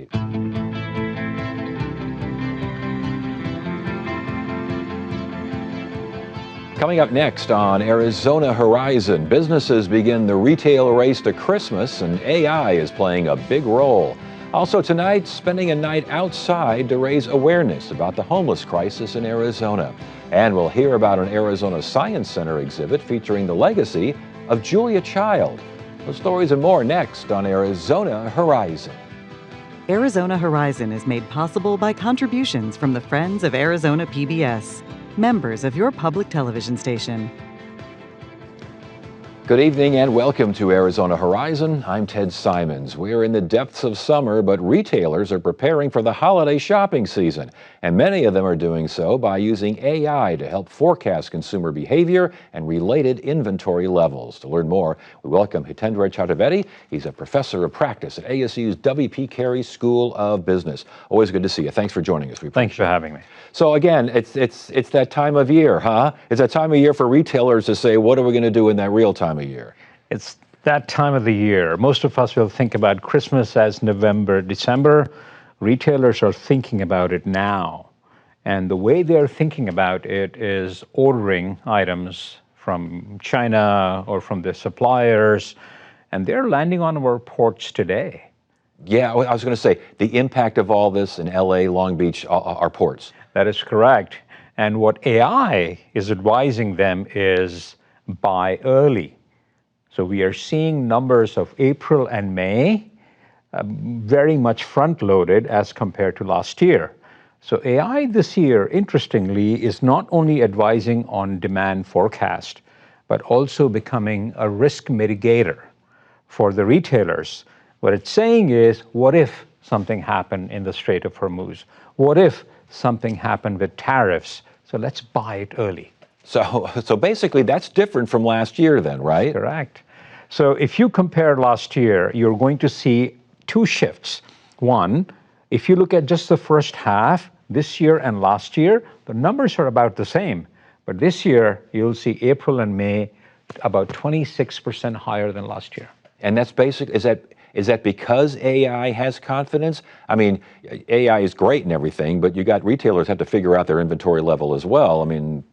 Street. Coming up next on Arizona Horizon, businesses begin the retail race to Christmas, and AI is playing a big role. Also tonight, spending a night outside to raise awareness about the homeless crisis in Arizona. And we'll hear about an Arizona Science Center exhibit featuring the legacy of Julia Child. Those stories and more next on Arizona Horizon. Arizona Horizon is made possible by contributions from the Friends of Arizona PBS, members of your public television station. Good evening and welcome to Arizona Horizon. I'm Ted Simons. We're in the depths of summer, but retailers are preparing for the holiday shopping season. And many of them are doing so by using AI to help forecast consumer behavior and related inventory levels. To learn more, we welcome Hitendra Chaturvedi. He's a professor of practice at ASU's W.P. Carey School of Business. Always good to see you. Thanks for joining us. Thanks for having me. So again, it's that time of year, huh? It's that time of year for retailers to say, what are we going to do in that real time of year? It's that time of the year. Most of us will think about Christmas as November, December. Retailers are thinking about it now. And the way they're thinking about it is ordering items from China or from their suppliers, and they're landing on our ports today. Yeah, I was going to say, the impact of all this in LA, Long Beach, our ports. That is correct. And what AI is advising them is buy early. So we are seeing numbers of April and May very much front-loaded as compared to last year. So AI this year, interestingly, is not only advising on demand forecast, but also becoming a risk mitigator for the retailers. What it's saying is, what if something happened in the Strait of Hormuz? What if something happened with tariffs? So let's buy it early. So basically, that's different from last year then, right? Correct. So if you compare last year, you're going to see two shifts. One, if you look at just the first half, this year and last year, the numbers are about the same. But this year, you'll see April and May about 26% higher than last year. And that's basic. Is that because AI has confidence? I mean, AI is great and everything, but you got retailers have to figure out their inventory level as well. I mean,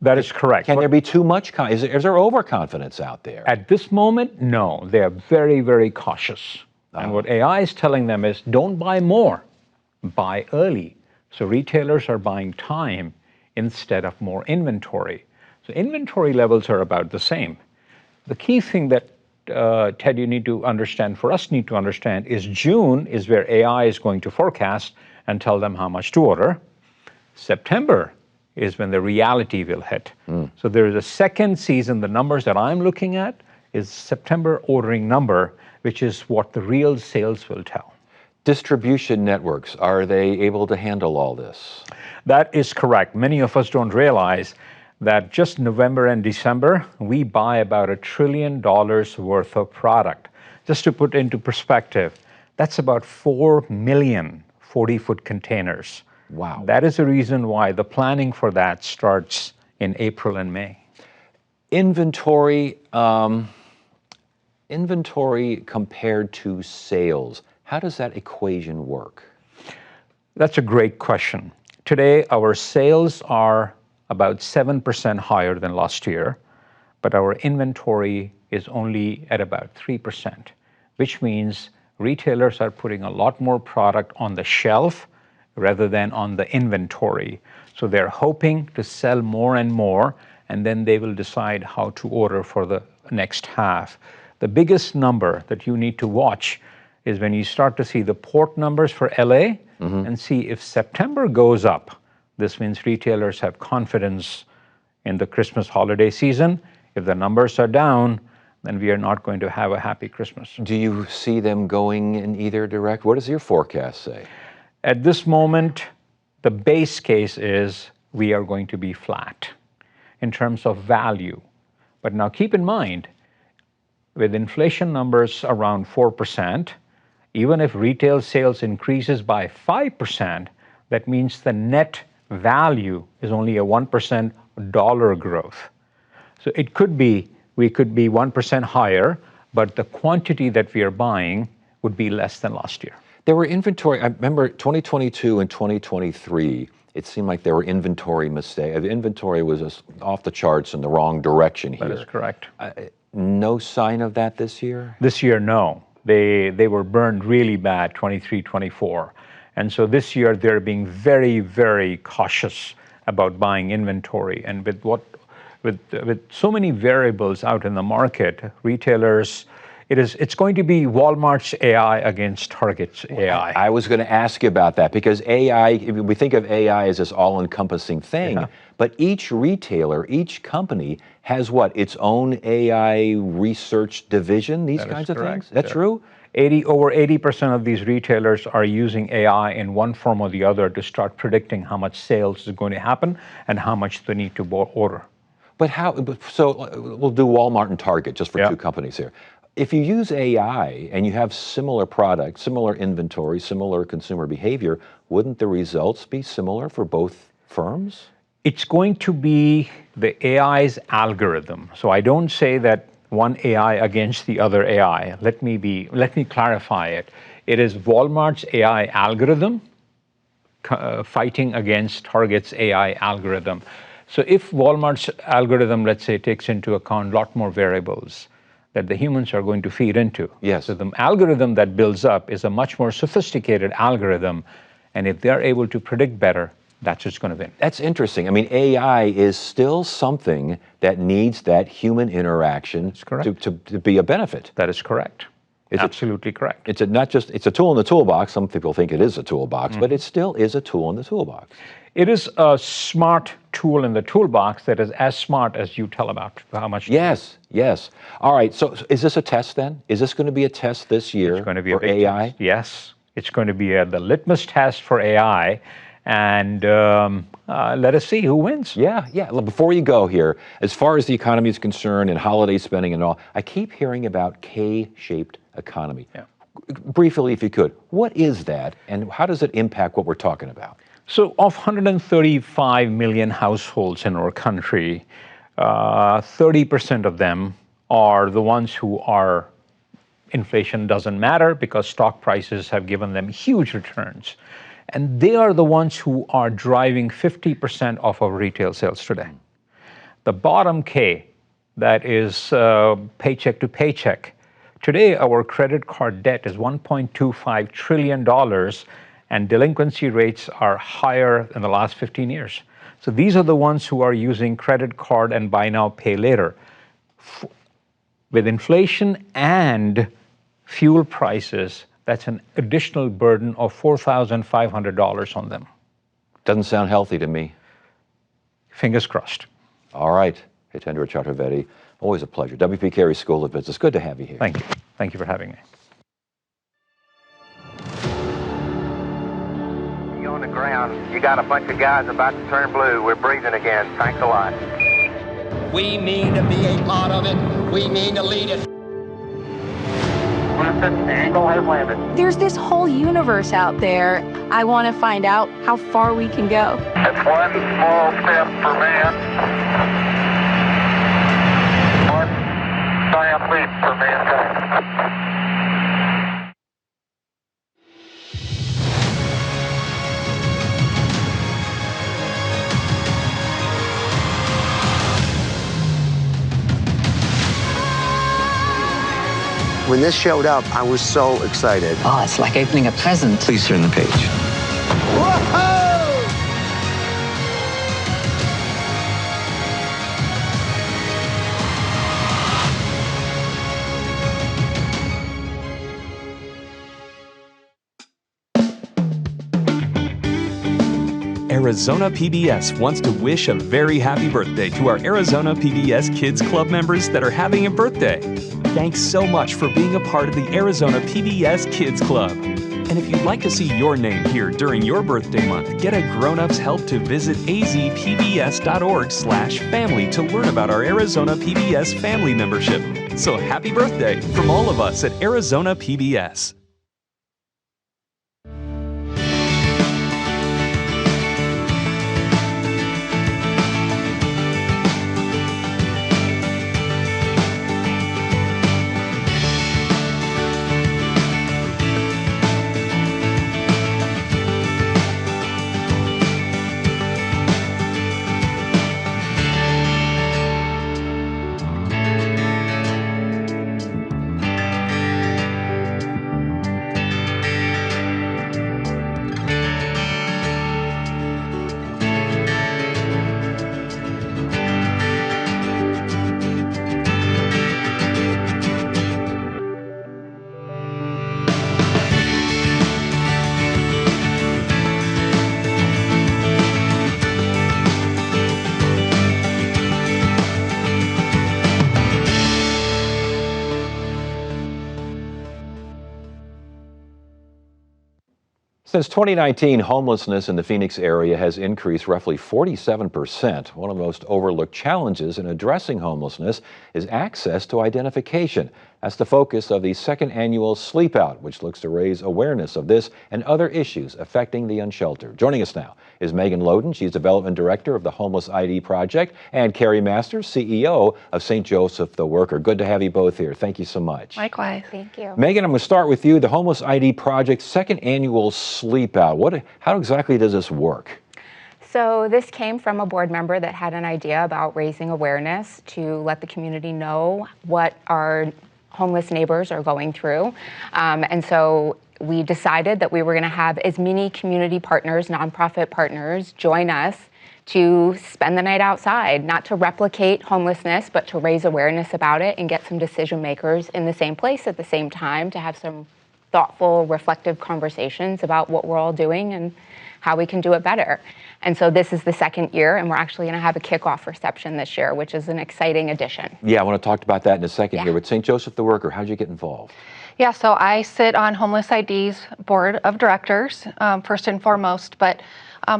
that is correct. Can there be too much? Is there overconfidence out there? At this moment, no. They are very, very cautious. And what AI is telling them is, don't buy more, buy early. So retailers are buying time instead of more inventory. So inventory levels are about the same. The key thing that Ted, you need to understand, for us need to understand, is June is where AI is going to forecast and tell them how much to order. September is when the reality will hit. So there is a second season. The numbers that I'm looking at is September ordering number, which is what the real sales will tell. Distribution networks, are they able to handle all this? That is correct. Many of us don't realize that just November and December, we buy about $1 trillion worth of product. Just to put into perspective, that's about 4 million 40-foot containers. Wow. That is the reason why the planning for that starts in April and May. Inventory compared to sales, how does that equation work? That's a great question. Today, our sales are about 7% higher than last year, but our inventory is only at about 3%, which means retailers are putting a lot more product on the shelf rather than on the inventory. So they're hoping to sell more and more, and then they will decide how to order for the next half. The biggest number that you need to watch is when you start to see the port numbers for LA and see if September goes up. This means retailers have confidence in the Christmas holiday season. If the numbers are down, then we are not going to have a happy Christmas. Do you see them going in either direction? What does your forecast say? At this moment, the base case is we are going to be flat in terms of value. But now keep in mind, with inflation numbers around 4%, even if retail sales increases by 5%, that means the net value is only a 1% dollar growth. So it could be, we could be 1% higher, but the quantity that we are buying would be less than last year. There were inventory, I remember 2022 and 2023, it seemed like there were inventory mistakes. The inventory was just off the charts in the wrong direction here. That is correct. No sign of that this year? This year, no. They were burned really bad, 23, 24. And so this year, they're being very, very cautious about buying inventory. And with so many variables out in the market, retailers, it's going to be Walmart's AI against Target's AI. I was going to ask you about that because AI, we think of AI as this all-encompassing thing, but each retailer, each company has what? Its own AI research division, these kinds of things? That's true? Over 80% of these retailers are using AI in one form or the other to start predicting how much sales is going to happen and how much they need to order. But so we'll do Walmart and Target just for two companies here. If you use AI and you have similar products, similar inventory, similar consumer behavior, wouldn't the results be similar for both firms? It's going to be the AI's algorithm. So I don't say that one AI against the other AI. Let me clarify it. It is Walmart's AI algorithm fighting against Target's AI algorithm. So if Walmart's algorithm, let's say, takes into account a lot more variables that the humans are going to feed into. Yes. So the algorithm that builds up is a much more sophisticated algorithm. And if they're able to predict better, that's what's going to win. That's interesting. I mean, AI is still something that needs that human interaction to be a benefit. That is correct. Absolutely correct. It's a tool in the toolbox. Some people think it is a toolbox, but it still is a tool in the toolbox. It is a smart tool in the toolbox that is as smart as you tell about how much. Yes, yes. All right, so is this a test then? Is this going to be a test this year It's going to be for a big AI? test. Yes, it's going to be the litmus test for AI, and let us see who wins. Yeah. Before you go here, as far as the economy is concerned and holiday spending and all, I keep hearing about K-shaped economy. Yeah. Briefly, if you could, what is that and how does it impact what we're talking about? So of 135 million households in our country, 30% of them are the ones who are, inflation doesn't matter because stock prices have given them huge returns. And they are the ones who are driving 50% of our retail sales today. The bottom K, that is paycheck to paycheck. Today, our credit card debt is $1.25 trillion, and delinquency rates are higher in the last 15 years. So these are the ones who are using credit card and buy now, pay later. With inflation and fuel prices, that's an additional burden of $4,500 on them. Doesn't sound healthy to me. Fingers crossed. All right, Hitendra Chaturvedi, always a pleasure. W.P. Carey School of Business, good to have you here. Thank you. Thank you for having me. You on the ground, you got a bunch of guys about to turn blue. We're breathing again. Thanks a lot. We mean to be a part of it. We mean to lead it. There's this whole universe out there. I want to find out how far we can go. It's one small step for man, one giant leap for mankind. When this showed up, I was so excited. Oh, it's like opening a present. Please turn the page. Whoa! Arizona PBS wants to wish a very happy birthday to our Arizona PBS Kids Club members that are having a birthday. Thanks so much for being a part of the Arizona PBS Kids Club. And if you'd like to see your name here during your birthday month, get a grown-up's help to visit azpbs.org/family to learn about our Arizona PBS family membership. So happy birthday from all of us at Arizona PBS. Since 2019, homelessness in the Phoenix area has increased roughly 47%. One of the most overlooked challenges in addressing homelessness is access to identification. That's the focus of the second annual Sleep Out, which looks to raise awareness of this and other issues affecting the unsheltered. Joining us now is Megan Loden. She's Development Director of the Homeless ID Project, and Carrie Masters, CEO of St. Joseph the Worker. Good to have you both here. Thank you so much. Likewise. Thank you. Megan, I'm going to start with you. The Homeless ID Project, second annual Sleep Out. How exactly does this work? So this came from a board member that had an idea about raising awareness to let the community know what our homeless neighbors are going through. And so we decided that we were going to have as many community partners, nonprofit partners, join us to spend the night outside, not to replicate homelessness, but to raise awareness about it and get some decision makers in the same place at the same time to have some thoughtful, reflective conversations about what we're all doing and how we can do it better. And so this is the second year, and we're actually going to have a kickoff reception this year, which is an exciting addition. Yeah, I want to talk about that in a second here. With St. Joseph the Worker, how did you get involved? Yeah, so I sit on Homeless ID's board of directors, first and foremost, but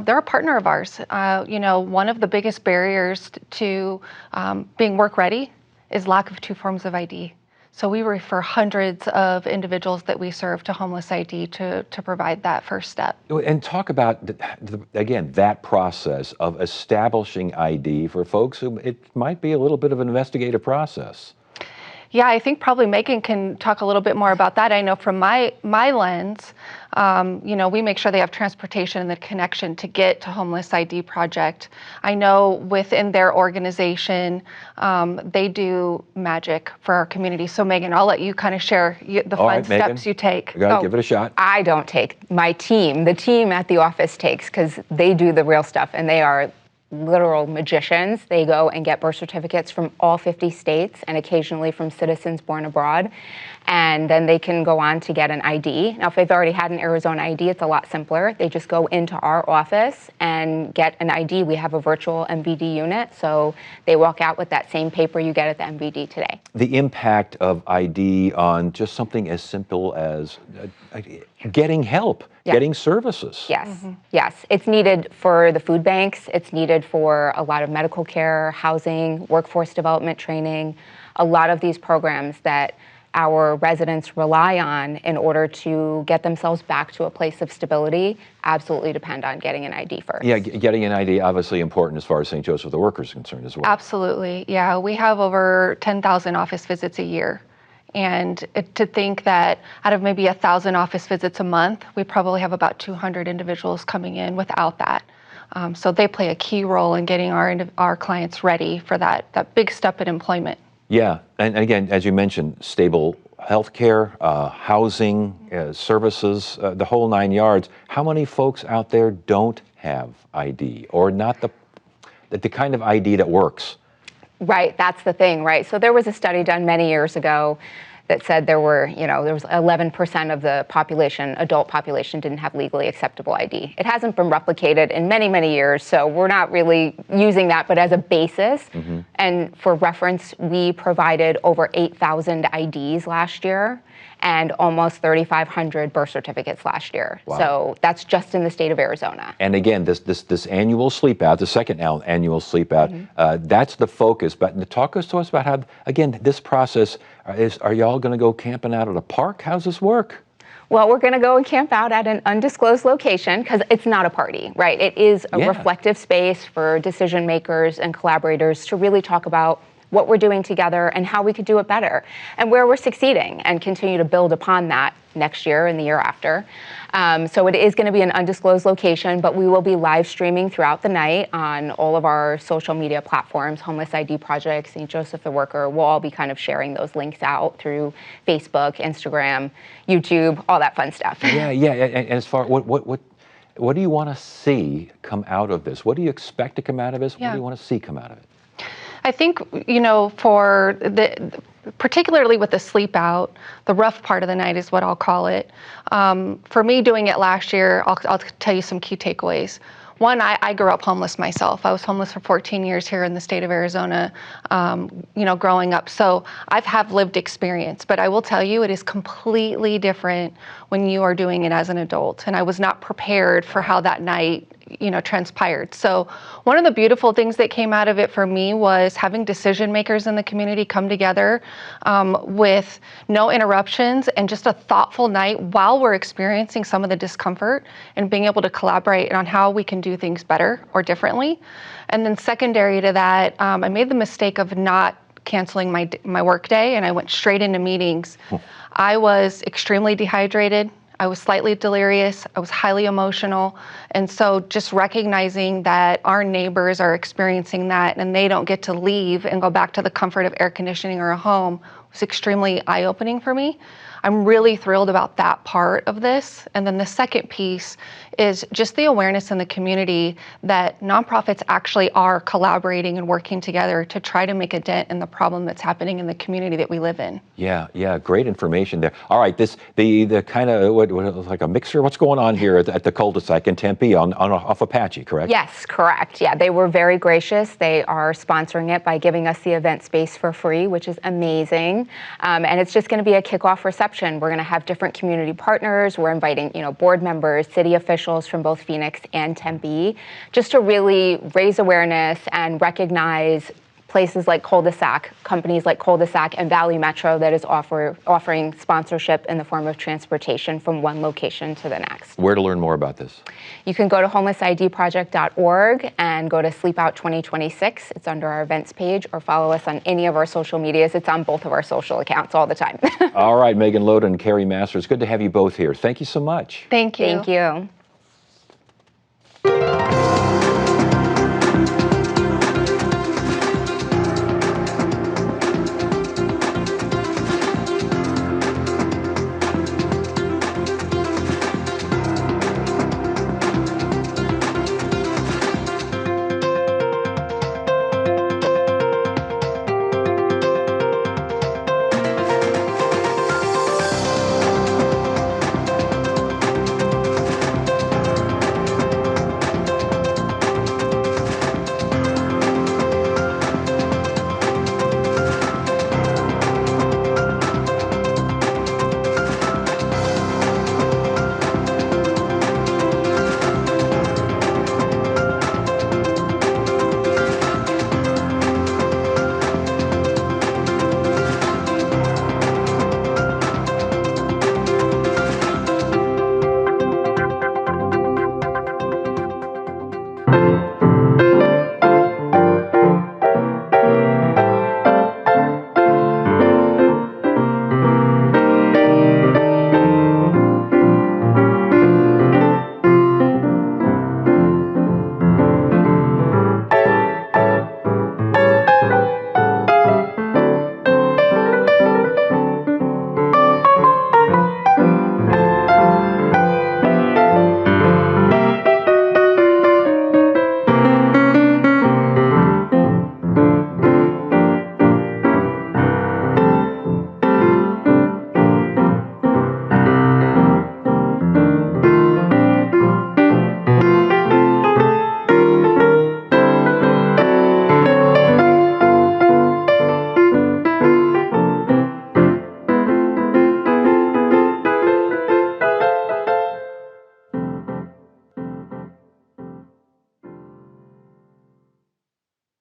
they're a partner of ours. One of the biggest barriers to being work ready is lack of two forms of ID. So we refer hundreds of individuals that we serve to Homeless ID to provide that first step. And talk about, again, that process of establishing ID for folks who it might be a little bit of an investigative process. Yeah, I think probably Megan can talk a little bit more about that. I know from my lens, we make sure they have transportation and the connection to get to Homeless ID Project. I know within their organization, they do magic for our community. So Megan, I'll let you kind of share the fun steps you take. Give it a shot. I don't take. The team at the office takes, because they do the real stuff, and they are literal magicians. They go and get birth certificates from all 50 states and occasionally from citizens born abroad. And then they can go on to get an ID. Now, if they've already had an Arizona ID, it's a lot simpler. They just go into our office and get an ID. We have a virtual MVD unit, so they walk out with that same paper you get at the MVD today. The impact of ID on just something as simple as getting help, getting services. Yes, yes. It's needed for the food banks. It's needed for a lot of medical care, housing, workforce development training, a lot of these programs that our residents rely on in order to get themselves back to a place of stability absolutely depend on getting an ID first. Yeah, getting an ID obviously important as far as St. Joseph the Worker is concerned as well. Absolutely, yeah. We have over 10,000 office visits a year. And to think that out of maybe 1,000 office visits a month, we probably have about 200 individuals coming in without that. So they play a key role in getting our clients ready for that big step in employment. Yeah, and again, as you mentioned, stable healthcare, housing, services, the whole 9 yards. How many folks out there don't have ID, or not the kind of ID that works? Right, that's the thing, right? So there was a study done many years ago that said there was 11% of the population, adult population, didn't have legally acceptable ID. It hasn't been replicated in many, many years, so we're not really using that, but as a basis. And for reference, we provided over 8,000 IDs last year and almost 3,500 birth certificates last year. Wow. So that's just in the state of Arizona. And again, this annual Sleep Out, the second annual Sleep Out, that's the focus. But talk to us about how, again, this process are y'all going to go camping out at a park? How's this work? Well, we're going to go and camp out at an undisclosed location because it's not a party, right? It is a reflective space for decision makers and collaborators to really talk about what we're doing together and how we could do it better and where we're succeeding and continue to build upon that next year and the year after. So it is going to be an undisclosed location, but we will be live streaming throughout the night on all of our social media platforms, Homeless ID Project, St. Joseph the Worker. We'll all be kind of sharing those links out through Facebook, Instagram, YouTube, all that fun stuff. Yeah. And as far, what do you want to see come out of this? What do you expect to come out of this? What do you want to see come out of it? I think, particularly with the Sleep Out, the rough part of the night is what I'll call it. For me, doing it last year, I'll tell you some key takeaways. One, I grew up homeless myself. I was homeless for 14 years here in the state of Arizona, growing up. So I've have lived experience, but I will tell you it is completely different when you are doing it as an adult. And I was not prepared for how that night transpired. So one of the beautiful things that came out of it for me was having decision makers in the community come together with no interruptions and just a thoughtful night while we're experiencing some of the discomfort and being able to collaborate on how we can do things better or differently. And then secondary to that, I made the mistake of not canceling my work day, and I went straight into meetings. I was extremely dehydrated. I was slightly delirious. I was highly emotional. And so just recognizing that our neighbors are experiencing that and they don't get to leave and go back to the comfort of air conditioning or a home was extremely eye-opening for me. I'm really thrilled about that part of this. And then the second piece is just the awareness in the community that nonprofits actually are collaborating and working together to try to make a dent in the problem that's happening in the community that we live in. Yeah, great information there. All right, the kind of what like a mixture. What's going on here at the cul-de-sac in Tempe off Apache, correct? Yes, correct. Yeah, they were very gracious. They are sponsoring it by giving us the event space for free, which is amazing. And it's just going to be a kickoff reception. We're going to have different community partners. We're inviting, board members, city officials from both Phoenix and Tempe, just to really raise awareness and recognize places like Cul-de-sac, companies like Cul-de-sac and Valley Metro that is offering sponsorship in the form of transportation from one location to the next. Where to learn more about this? You can go to homelessidproject.org and go to Sleep Out 2026. It's under our events page, or follow us on any of our social medias. It's on both of our social accounts all the time. All right, Megan Loda and Carrie Masters, good to have you both here. Thank you so much. Thank you. Thank you.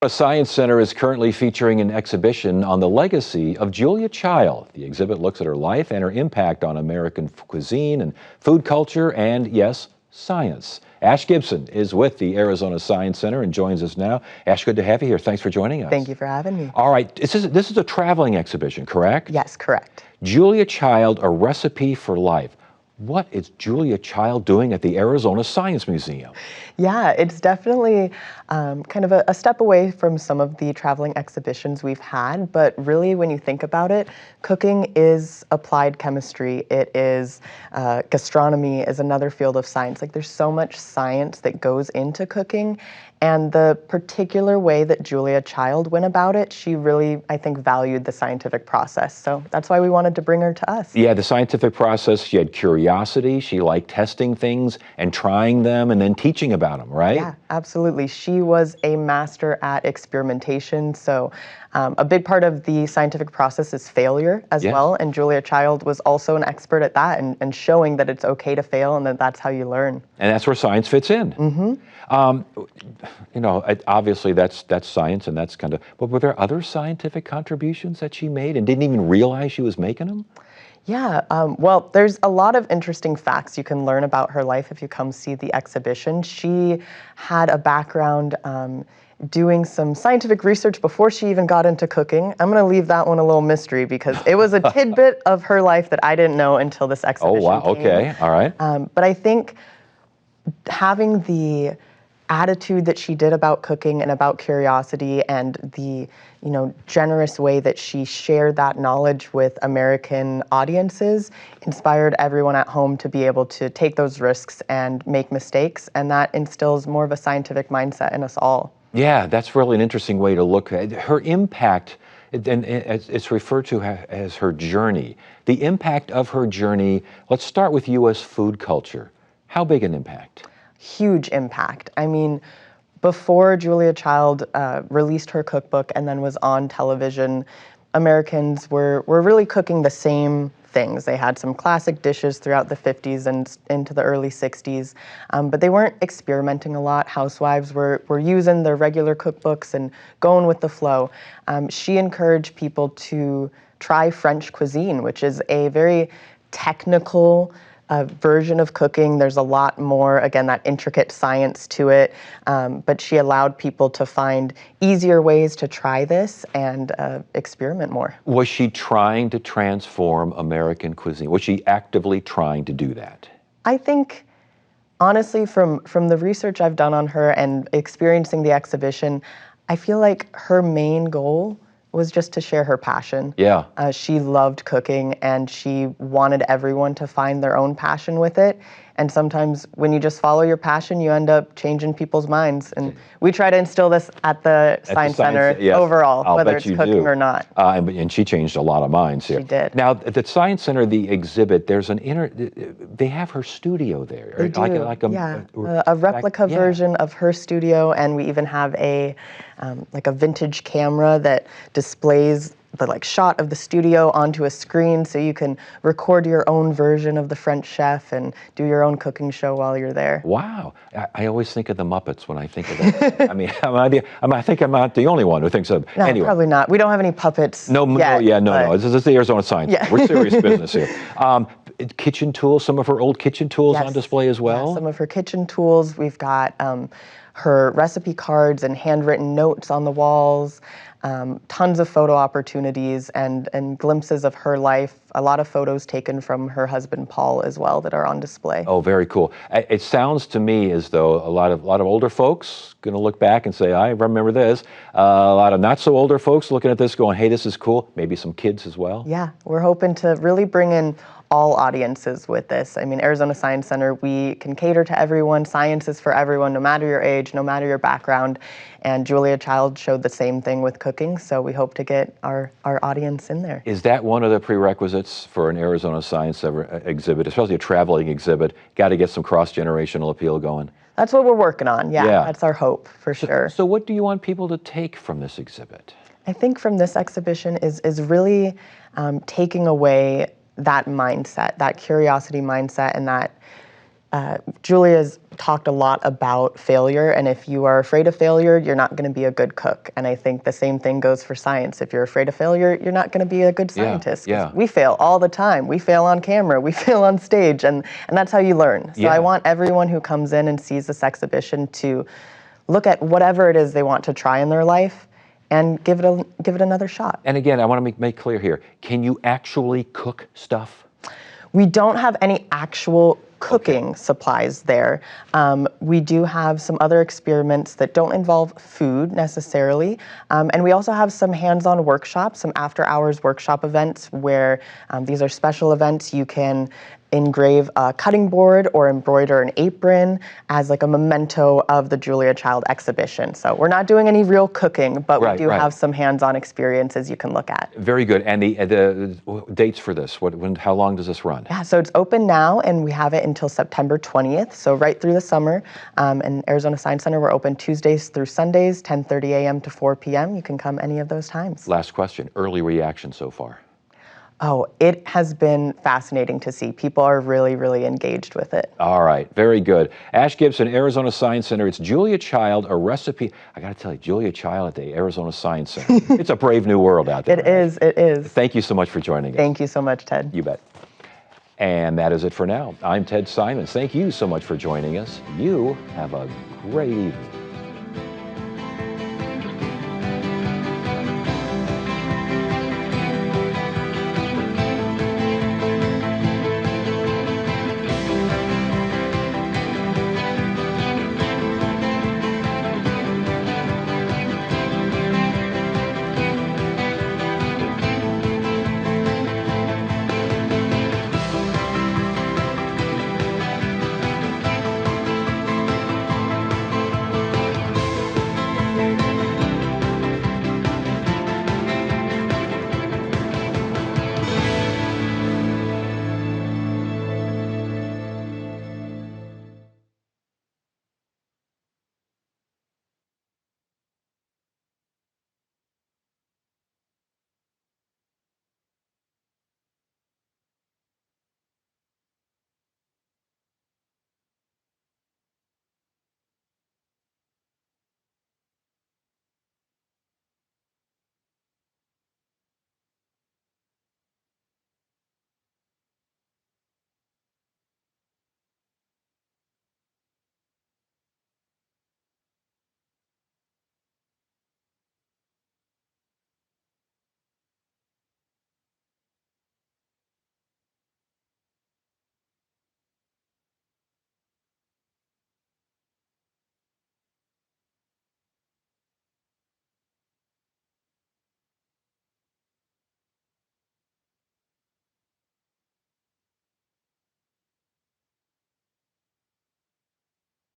Science Center is currently featuring an exhibition on the legacy of Julia Child. The exhibit looks at her life and her impact on American cuisine and food culture and, yes, science. Ash Gibson is with the Arizona Science Center and joins us now. Ash, good to have you here. Thanks for joining us. Thank you for having me. All right, this is a traveling exhibition, correct? Yes, correct. Julia Child, A Recipe for Life. What is Julia Child doing at the Arizona Science Museum? Yeah, it's definitely kind of a step away from some of the traveling exhibitions we've had, but really when you think about it, cooking is applied chemistry. It is gastronomy is another field of science. Like there's so much science that goes into cooking, and the particular way that Julia Child went about it, she really, I think, valued the scientific process. So that's why we wanted to bring her to us. Yeah, the scientific process, she had curiosity. curiosity. She liked testing things and trying them and then teaching about them, right? Yeah, absolutely. She was a master at experimentation. So a big part of the scientific process is failure as well. And Julia Child was also an expert at that and showing that it's okay to fail and that that's how you learn. And that's where science fits in. You know, obviously that's science and that's kind of, but were there other scientific contributions that she made and didn't even realize she was making them? Yeah, well, there's a lot of interesting facts you can learn about her life if you come see the exhibition. She had a background doing some scientific research before she even got into cooking. I'm going to leave that one a little mystery because it was a tidbit of her life that I didn't know until this exhibition. Oh, wow, okay, all right. But I think having the attitude that she did about cooking and about curiosity and the generous way that she shared that knowledge with American audiences inspired everyone at home to be able to take those risks and make mistakes, and that instills more of a scientific mindset in us all. Yeah, that's really an interesting way to look at her impact, and it's referred to as her journey. The impact of her journey, let's start with U.S. food culture. How big an impact? Huge impact. I mean, before Julia Child released her cookbook and then was on television, Americans were really cooking the same things. They had some classic dishes throughout the 50s and into the early 60s, but they weren't experimenting a lot. Housewives were using their regular cookbooks and going with the flow. She encouraged people to try French cuisine, which is a very technical version of cooking. There's a lot more, again, that intricate science to it, but she allowed people to find easier ways to try this and experiment more. Was she trying to transform American cuisine? Was she actively trying to do that? I think, honestly, from the research I've done on her and experiencing the exhibition, I feel like her main goal was just to share her passion. Yeah. She loved cooking and she wanted everyone to find their own passion with it. And sometimes when you just follow your passion, you end up changing people's minds. And we try to instill this at the Science Center overall, whether it's cooking or not. And she changed a lot of minds here. She did. Now, at the Science Center, the exhibit, there's they have her studio there. They do. A replica version of her studio, and we even have a vintage camera that displays the shot of the studio onto a screen so you can record your own version of the French chef and do your own cooking show while you're there. Wow. I always think of the Muppets when I think of that. I mean, I think I'm not the only one who thinks of No, anyway. Probably not. We don't have any puppets No. This is the Arizona Science Center. We're serious business here. Kitchen tools, some of her old kitchen tools on display as well? Yeah, some of her kitchen tools. We've got her recipe cards and handwritten notes on the walls, tons of photo opportunities and glimpses of her life, a lot of photos taken from her husband Paul as well that are on display. Oh, very cool. It sounds to me as though a lot of older folks going to look back and say, I remember this. A lot of not so older folks looking at this going, hey, this is cool. Maybe some kids as well. Yeah, we're hoping to really bring in all audiences with this. I mean, Arizona Science Center, we can cater to everyone. Science is for everyone, no matter your age, no matter your background. And Julia Child showed the same thing with cooking, so we hope to get our audience in there. Is that one of the prerequisites for an Arizona Science exhibit, especially a traveling exhibit? Got to get some cross-generational appeal going? That's what we're working on, yeah. That's our hope, for sure. So what do you want people to take from this exhibit? I think from this exhibition is really taking away that mindset, that curiosity mindset, and that Julia's talked a lot about failure, and if you are afraid of failure, you're not going to be a good cook. And I think the same thing goes for science. If you're afraid of failure, you're not going to be a good scientist. Yeah. We fail all the time. We fail on camera. We fail on stage, and that's how you learn. So I want everyone who comes in and sees this exhibition to look at whatever it is they want to try in their life and give it another shot. And again, I want to make clear here, can you actually cook stuff? We don't have any actual cooking supplies there. We do have some other experiments that don't involve food necessarily. And we also have some hands-on workshops, some after-hours workshop events where these are special events. You can engrave a cutting board or embroider an apron as like a memento of the Julia Child exhibition. So we're not doing any real cooking, but we do have some hands-on experiences you can look at. Very good. And the dates for this, how long does this run? Yeah, so it's open now, and we have it until September 20th, so right through the summer. And Arizona Science Center, we're open Tuesdays through Sundays, 10:30 a.m. to 4 p.m. You can come any of those times. Last question, early reaction so far? Oh, it has been fascinating to see. People are really, really engaged with it. All right, very good. Ash Gibson, Arizona Science Center. It's Julia Child, a recipe. I got to tell you, Julia Child at the Arizona Science Center. It's a brave new world out there. It is, it is. Thank you so much for joining us. Thank you so much, Ted. You bet. And that is it for now. I'm Ted Simons. Thank you so much for joining us. You have a great evening.